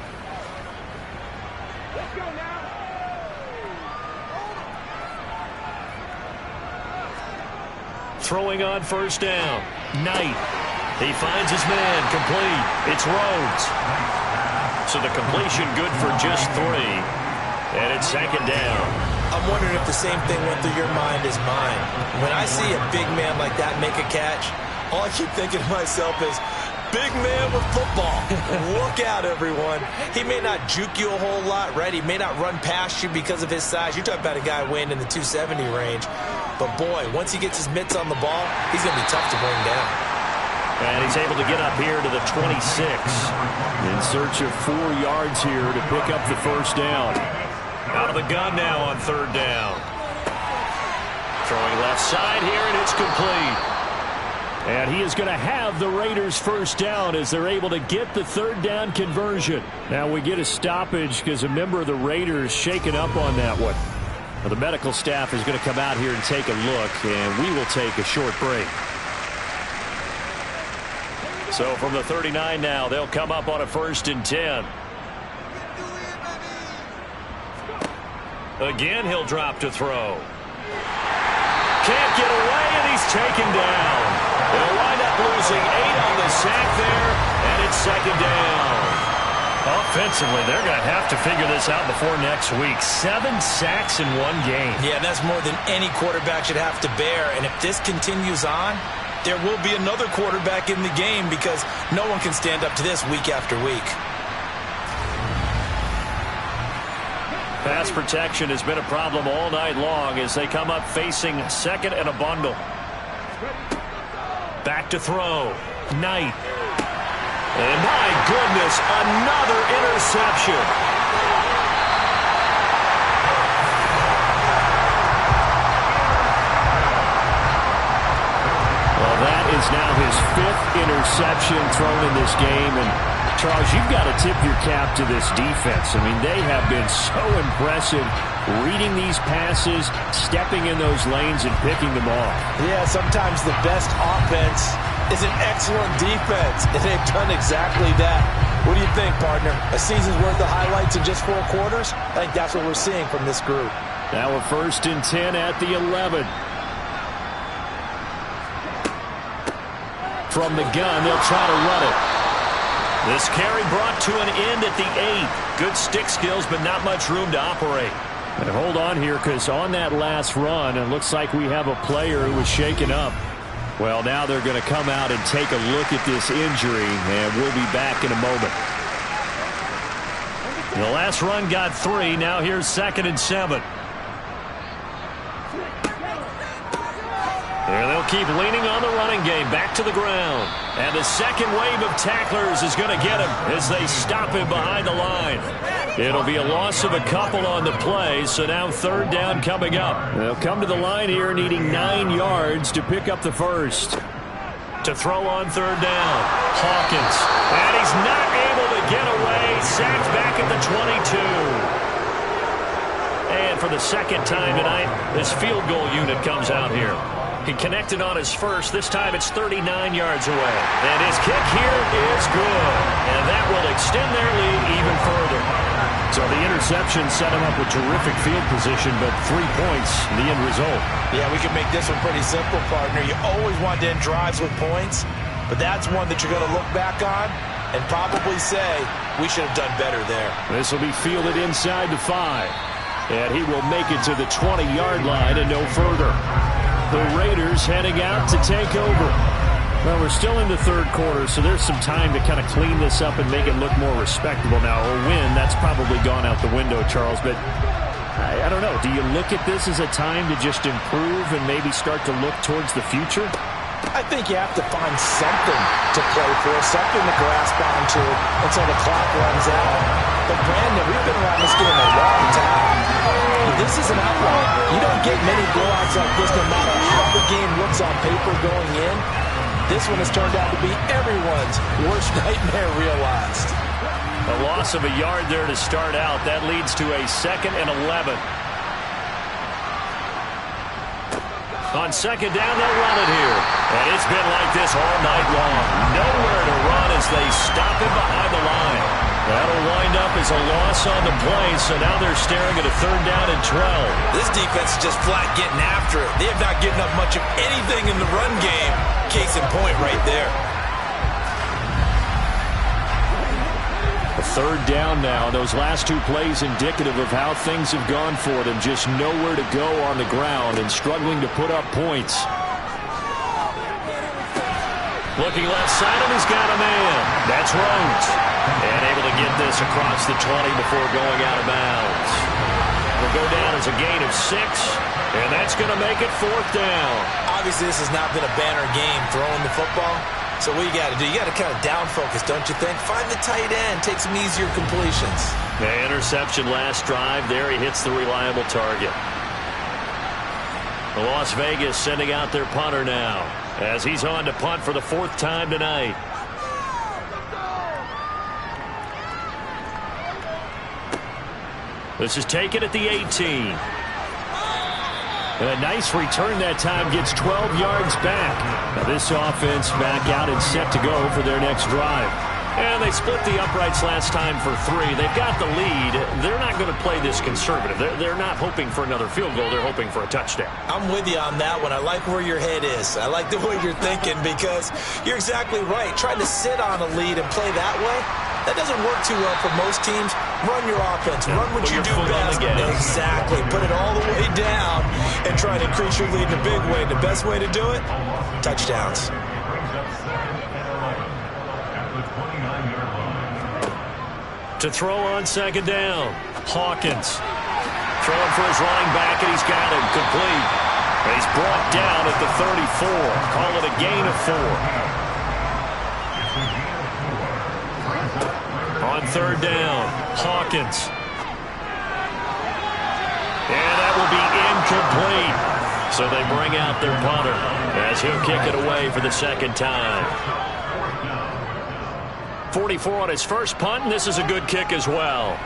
Throwing on first down. Knight. He finds his man. Complete. It's Rhodes. So the completion good for just 3. And it's 2nd down. I'm wondering if the same thing went through your mind as mine. When I see a big man like that make a catch, all I keep thinking to myself is, big man with football. Look out, everyone. He may not juke you a whole lot, right? He may not run past you because of his size. You're talking about a guy weighing in the 270 range. But, boy, once he gets his mitts on the ball, he's going to be tough to bring down. And he's able to get up here to the 26. In search of 4 yards here to pick up the first down. Out of the gun now on 3rd down. Throwing left side here, and it's complete. And he is going to have the Raiders first down as they're able to get the 3rd down conversion. Now we get a stoppage because a member of the Raiders shaken up on that one. Well, the medical staff is going to come out here and take a look, and we will take a short break. So from the 39 now, they'll come up on a 1st and 10. Again, he'll drop to throw. Can't get away, and he's taken down. They'll wind up losing 8 on the sack there, and it's 2nd down. Offensively, they're going to have to figure this out before next week. 7 sacks in 1 game. Yeah, that's more than any quarterback should have to bear. And if this continues on, there will be another quarterback in the game because no one can stand up to this week after week. Pass protection has been a problem all night long as they come up facing 2nd and a bundle. Back to throw. Knight. And my goodness, another interception. Well, that is now his 5th interception thrown in this game. And Charles, you've got to tip your cap to this defense. I mean, they have been so impressive reading these passes, stepping in those lanes and picking them off. Yeah, sometimes the best offense is an excellent defense, and they've done exactly that. What do you think, partner? A season's worth of highlights in just 4 quarters? I think that's what we're seeing from this group. Now a 1st and 10 at the 11. From the gun, they'll try to run it. This carry brought to an end at the 8. Good stick skills, but not much room to operate. And hold on here, because on that last run, it looks like we have a player who was shaken up. Well, now they're going to come out and take a look at this injury, and we'll be back in a moment. The last run got 3. Now here's 2nd and 7. And they'll keep leaning on the running game. Back to the ground. And the second wave of tacklers is going to get him as they stop him behind the line. It'll be a loss of a couple on the play, so now 3rd down coming up. They'll come to the line here needing 9 yards to pick up the first. To throw on 3rd down. Hawkins. And he's not able to get away. Sacked back at the 22. And for the 2nd time tonight, this field goal unit comes out here. He connected on his first. This time it's 39 yards away. And his kick here is good. And that will extend their lead even further. So the interception set him up with terrific field position, but 3 points, the end result. Yeah, we can make this one pretty simple, partner. You always want to end drives with points, but that's one that you're going to look back on and probably say, we should have done better there. This will be fielded inside the 5. And he will make it to the 20-yard line and no further. The Raiders heading out to take over. Well, we're still in the third quarter, so there's some time to kind of clean this up and make it look more respectable now. A win, that's probably gone out the window, Charles, but I don't know. Do you look at this as a time to just improve and maybe start to look towards the future? I think you have to find something to play for, something to grasp onto until the clock runs out. But, Brandon, we've been around this game a long time. This is an outlier. You don't get many blowouts like this no matter how the game looks on paper going in. This one has turned out to be everyone's worst nightmare realized. A loss of a yard there to start out. That leads to a 2nd and 11. On 2nd down, they'll run it here. And it's been like this all night long. Nowhere to run as they stop him behind the line. That'll wind up as a loss on the play, so now they're staring at a 3rd down and 12. This defense is just flat getting after it. They have not given up much of anything in the run game. Case in point right there. A 3rd down now. Those last 2 plays indicative of how things have gone for them. Just nowhere to go on the ground and struggling to put up points. Looking left side, and he's got a man. That's Rhodes. And able to get this across the 20 before going out of bounds. Will go down as a gain of 6, and that's going to make it 4th down. Obviously, this has not been a banner game throwing the football. So what you got to do, you got to kind of down focus, don't you think? Find the tight end, take some easier completions. The interception last drive. There he hits the reliable target. The Las Vegas sending out their punter now as he's on to punt for the 4th time tonight. This is taken at the 18. And a nice return that time, gets 12 yards back. Now this offense back out and set to go for their next drive. And they split the uprights last time for 3. They've got the lead. They're not going to play this conservative. They're not hoping for another field goal. They're hoping for a touchdown. I'm with you on that one. I like where your head is. I like the way you're thinking because you're exactly right. Trying to sit on a lead and play that way, that doesn't work too well for most teams. Run your offense. Run what you do best. Exactly. Put it all the way down and try to increase your lead in a big way. The best way to do it, touchdowns. To throw on 2nd down, Hawkins. Throwing for his running back, and he's got him complete. He's brought down at the 34. Call it a gain of 4. On 3rd down, Hawkins. And that will be incomplete. So they bring out their punter as he'll kick it away for the 2nd time. 44 on his first punt, and this is a good kick as well.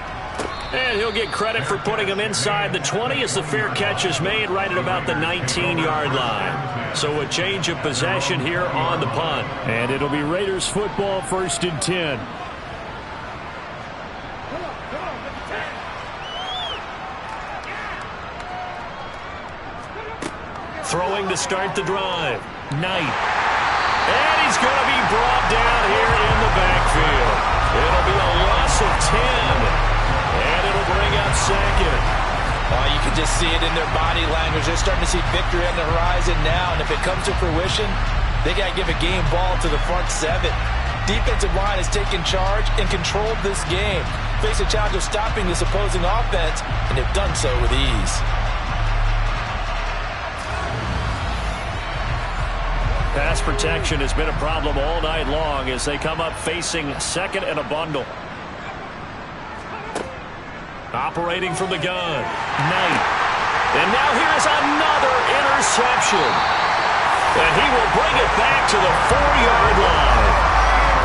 And he'll get credit for putting him inside the 20 as the fair catch is made right at about the 19-yard line. So a change of possession here on the punt. And it'll be Raiders football, 1st and 10. Throwing to start the drive. Knight. And he's going to be brought down here in the backfield. It'll be a loss of 10. And it'll bring up 2nd. You can just see it in their body language. They're starting to see victory on the horizon now. And if it comes to fruition, they got to give a game ball to the front 7. Defensive line has taken charge and controlled this game. Face a challenge of stopping this opposing offense, and they've done so with ease. Pass protection has been a problem all night long as they come up facing 2nd and a bundle. Operating from the gun, Knight. And now here's another interception. And he will bring it back to the 4-yard line.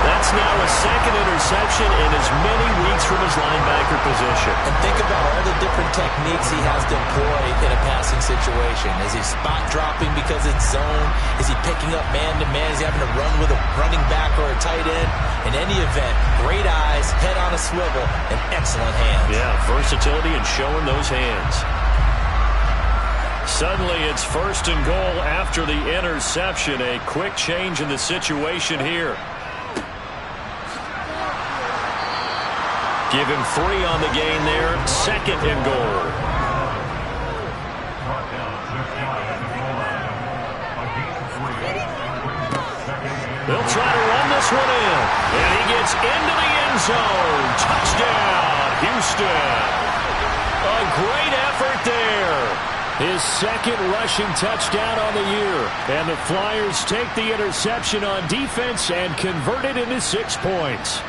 That's now a 2nd interception in as many weeks from his linebacker position. And think about all the different techniques he has to employ in a passing situation. Is he spot dropping because it's zone? Is he picking up man-to-man? Is he having to run with a running back or a tight end? In any event, great eyes, head on a swivel, and excellent hands. Yeah, versatility and showing those hands. Suddenly it's 1st and goal after the interception. A quick change in the situation here. Give him 3 on the gain there. 2nd and goal. They'll try to run this one in. And he gets into the end zone. Touchdown, Houston. A great effort there. His 2nd rushing touchdown on the year. And the Flyers take the interception on defense and convert it into 6 points.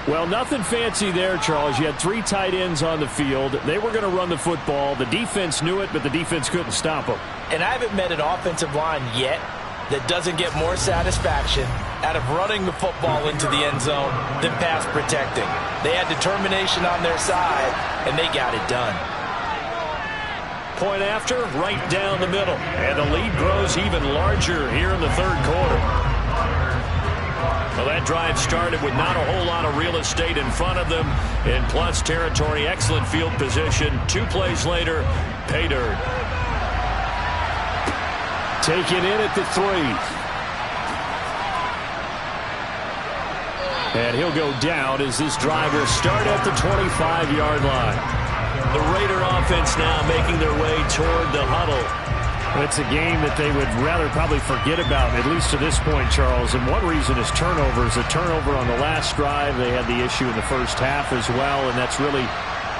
Well, nothing fancy there, Charles. You had 3 tight ends on the field. They were going to run the football. The defense knew it, but the defense couldn't stop them. And I haven't met an offensive line yet that doesn't get more satisfaction out of running the football into the end zone than pass protecting. They had determination on their side, and they got it done. Point after, right down the middle. And the lead grows even larger here in the 3rd quarter. Well, that drive started with not a whole lot of real estate in front of them. In plus territory, excellent field position. 2 plays later, pay dirt. Taken in at the 3. And he'll go down as this drive will start at the 25-yard line. The Raider offense now making their way toward the huddle. It's a game that they would rather probably forget about, at least to this point, Charles. And one reason is turnovers. A turnover on the last drive. They had the issue in the first half as well, and that's really,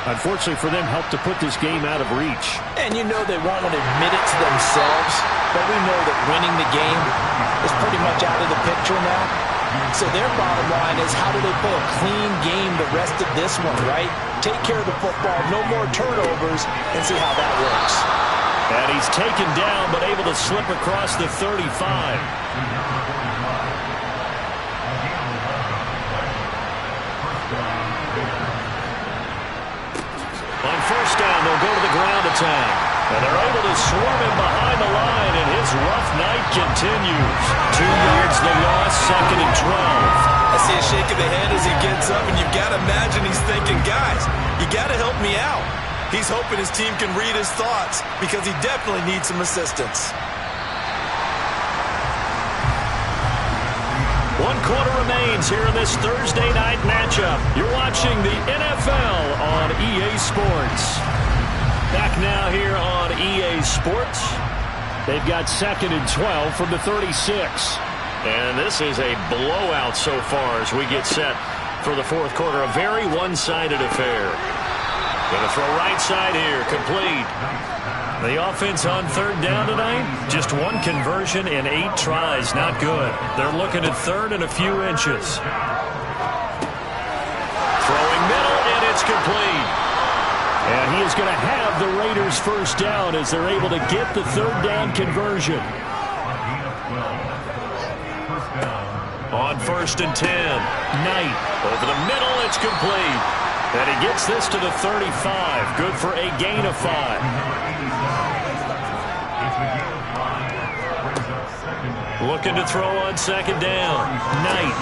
unfortunately for them, helped to put this game out of reach. And you know they won't admit it to themselves, but we know that winning the game is pretty much out of the picture now. So their bottom line is, how do they play a clean game the rest of this one, right? Take care of the football, no more turnovers, and see how that works. And he's taken down, but able to slip across the 35. On 1st down, they'll go to the ground attack. And they're able to swarm him behind the line, and his rough night continues. 2 yards the loss, 2nd and 12. I see a shake of the head as he gets up, and you've got to imagine he's thinking, guys, you got to help me out. He's hoping his team can read his thoughts because he definitely needs some assistance. 1 quarter remains here in this Thursday night matchup. You're watching the NFL on EA Sports. Back now here on EA Sports. They've got 2nd and 12 from the 36. And this is a blowout so far as we get set for the 4th quarter. A very one-sided affair. Going to throw right side here, complete. The offense on 3rd down tonight, just 1 conversion in 8 tries, not good. They're looking at 3rd and a few inches. Throwing middle, and it's complete. And he is going to have the Raiders' 1st down as they're able to get the 3rd down conversion. On 1st and 10, Knight over the middle, it's complete. And he gets this to the 35, good for a gain of 5. Looking to throw on 2nd down, Knight.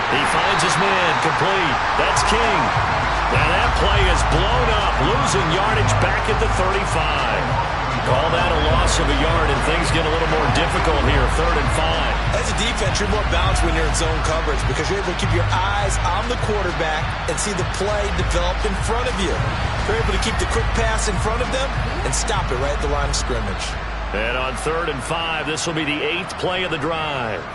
He finds his man, complete. That's King. Now that play is blown up, losing yardage back at the 35. Call that a loss of a yard, and things get a little more difficult here, 3rd and 5. As a defense, you're more balanced when you're in zone coverage because you're able to keep your eyes on the quarterback and see the play develop in front of you. You're able to keep the quick pass in front of them and stop it right at the line of scrimmage. And on 3rd and 5, this will be the 8th play of the drive.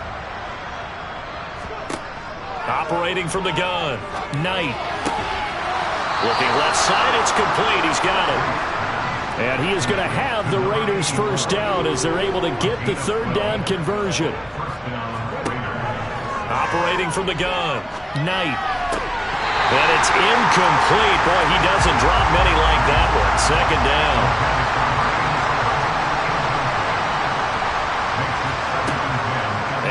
Operating from the gun, Knight. Looking left side, it's complete. He's got it. And he is going to have the Raiders' 1st down as they're able to get the 3rd down conversion. Operating from the gun, Knight. And it's incomplete. Boy, he doesn't drop many like that one. 2nd down.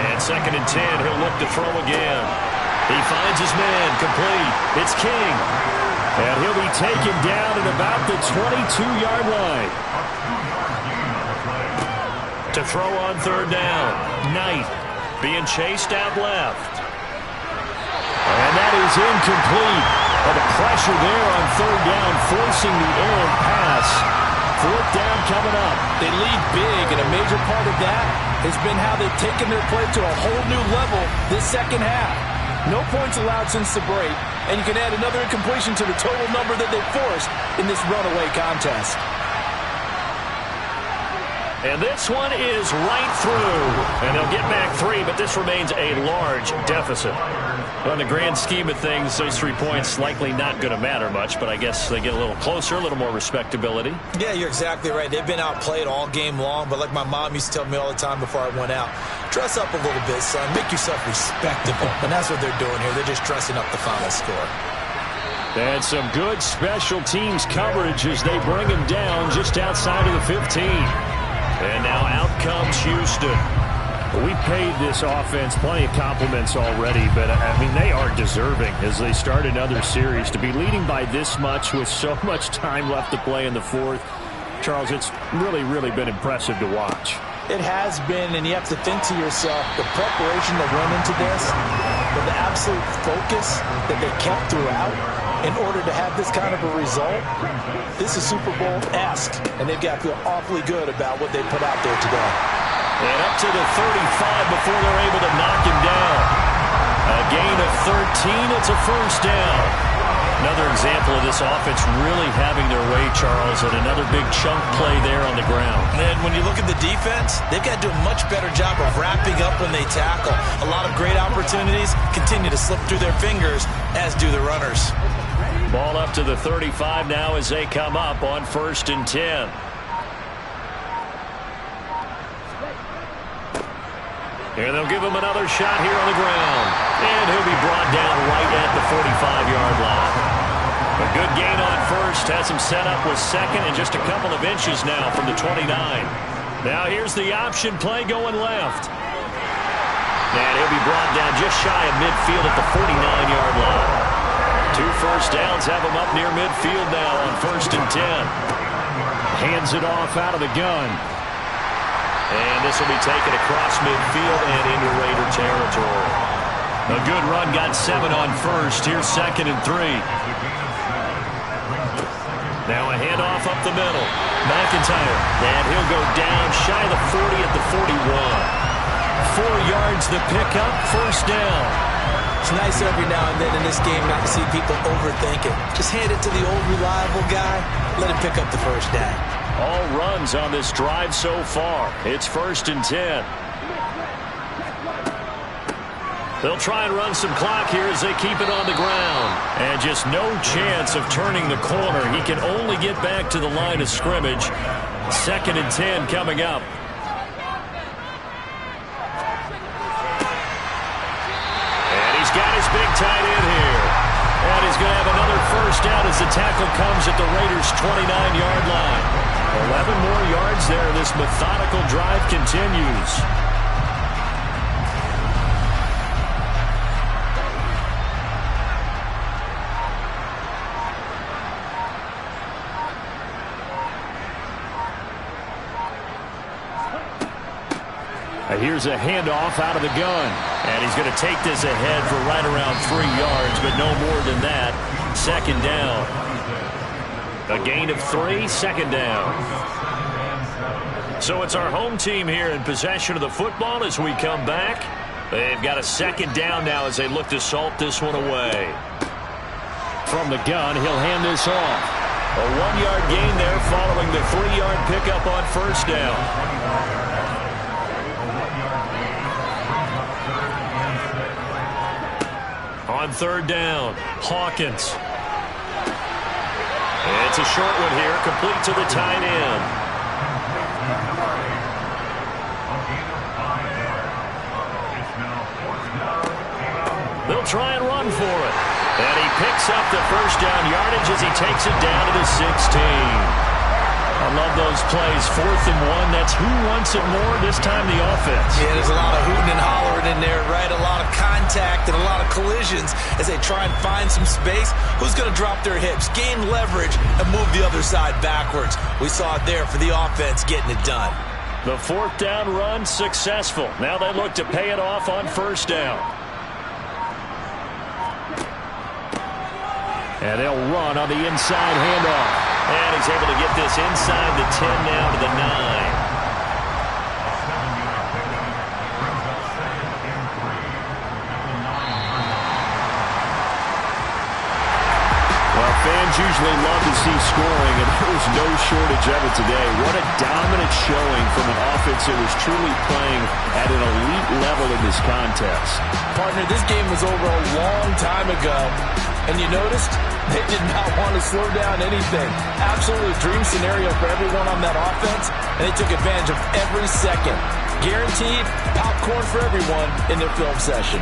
And 2nd and 10, he'll look to throw again. He finds his man, complete. It's King. And he'll be taken down at about the 22-yard line. To throw on 3rd down, Knight being chased out left. And that is incomplete. But the pressure there on 3rd down, forcing the errant pass. 4th down coming up. They lead big, and a major part of that has been how they've taken their play to a whole new level this 2nd half. No points allowed since the break, and you can add another incompletion to the total number that they forced in this runaway contest. And this one is right through. And they'll get back 3, but this remains a large deficit. Well, in the grand scheme of things, those 3 points likely not going to matter much, but I guess they get a little closer, a little more respectability. Yeah, you're exactly right. They've been outplayed all game long, but like my mom used to tell me all the time before I went out, dress up a little bit, son. Make yourself respectable. And that's what they're doing here. They're just dressing up the final score. And some good special teams coverage as they bring him down just outside of the 15. And now out comes Houston. We paid this offense plenty of compliments already, but, I mean, they are deserving as they start another series. To be leading by this much with so much time left to play in the fourth, Charles, it's really, really been impressive to watch. It has been, and you have to think to yourself, the preparation that went into this, but the absolute focus that they kept throughout in order to have this kind of a result, this is Super Bowl-esque, and they've got to feel awfully good about what they put out there today. And up to the 35 before they're able to knock him down. A gain of 13, it's a first down. Another example of this offense really having their way, Charles, and another big chunk play there on the ground. And when you look at the defense, they've got to do a much better job of wrapping up when they tackle. A lot of great opportunities continue to slip through their fingers, as do the runners. Ball up to the 35 now as they come up on 1st and 10. And they'll give him another shot here on the ground. And he'll be brought down right at the 45-yard line. A good gain on first. Has him set up with second and just a couple of inches now from the 29. Now here's the option play going left. And he'll be brought down just shy of midfield at the 49-yard line. 2 first downs have him up near midfield now on 1st and 10. Hands it off out of the gun. And this will be taken across midfield and into Raider territory. A good run, got 7 on first. Here's 2nd and 3. Now a handoff up the middle. McIntyre. And he'll go down shy of the 40 at the 41. 4 yards the pickup, first down. It's nice every now and then in this game not to see people overthink it. Just hand it to the old reliable guy. Let him pick up the first down. All runs on this drive so far. It's 1st and 10. They'll try and run some clock here as they keep it on the ground. And just no chance of turning the corner. He can only get back to the line of scrimmage. 2nd and 10 coming up. And he's got his big tight end here. And he's going to have another first down as the tackle comes at the Raiders' 29-yard line. 11 more yards there. This methodical drive continues. Here's a handoff out of the gun. And he's going to take this ahead for right around 3 yards, but no more than that. 2nd down. A gain of 3, 2nd down. So it's our home team here in possession of the football as we come back. They've got a 2nd down now as they look to salt this one away. From the gun, he'll hand this off. A 1-yard gain there following the 3-yard pickup on first down. On 3rd down, Hawkins. It's a short one here, complete to the tight end. They'll try and run for it. And he picks up the first down yardage as he takes it down to the 16. I love those plays. 4th and 1. That's who wants it more, this time the offense. Yeah, there's a lot of hooting and hollering in there, right? A lot of contact and a lot of collisions as they try and find some space. Who's going to drop their hips, gain leverage, and move the other side backwards? We saw it there for the offense getting it done. The 4th down run successful. Now they look to pay it off on first down. And they'll run on the inside handoff. And he's able to get this inside the 10 now to the 9. Fans usually love to see scoring, and there was no shortage of it today. What a dominant showing from an offense that was truly playing at an elite level in this contest. Partner, this game was over a long time ago, and you noticed they did not want to slow down anything. Absolute dream scenario for everyone on that offense, and they took advantage of every second. Guaranteed popcorn for everyone in their film session.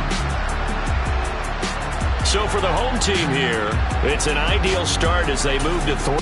So for the home team here, it's an ideal start as they move to 3.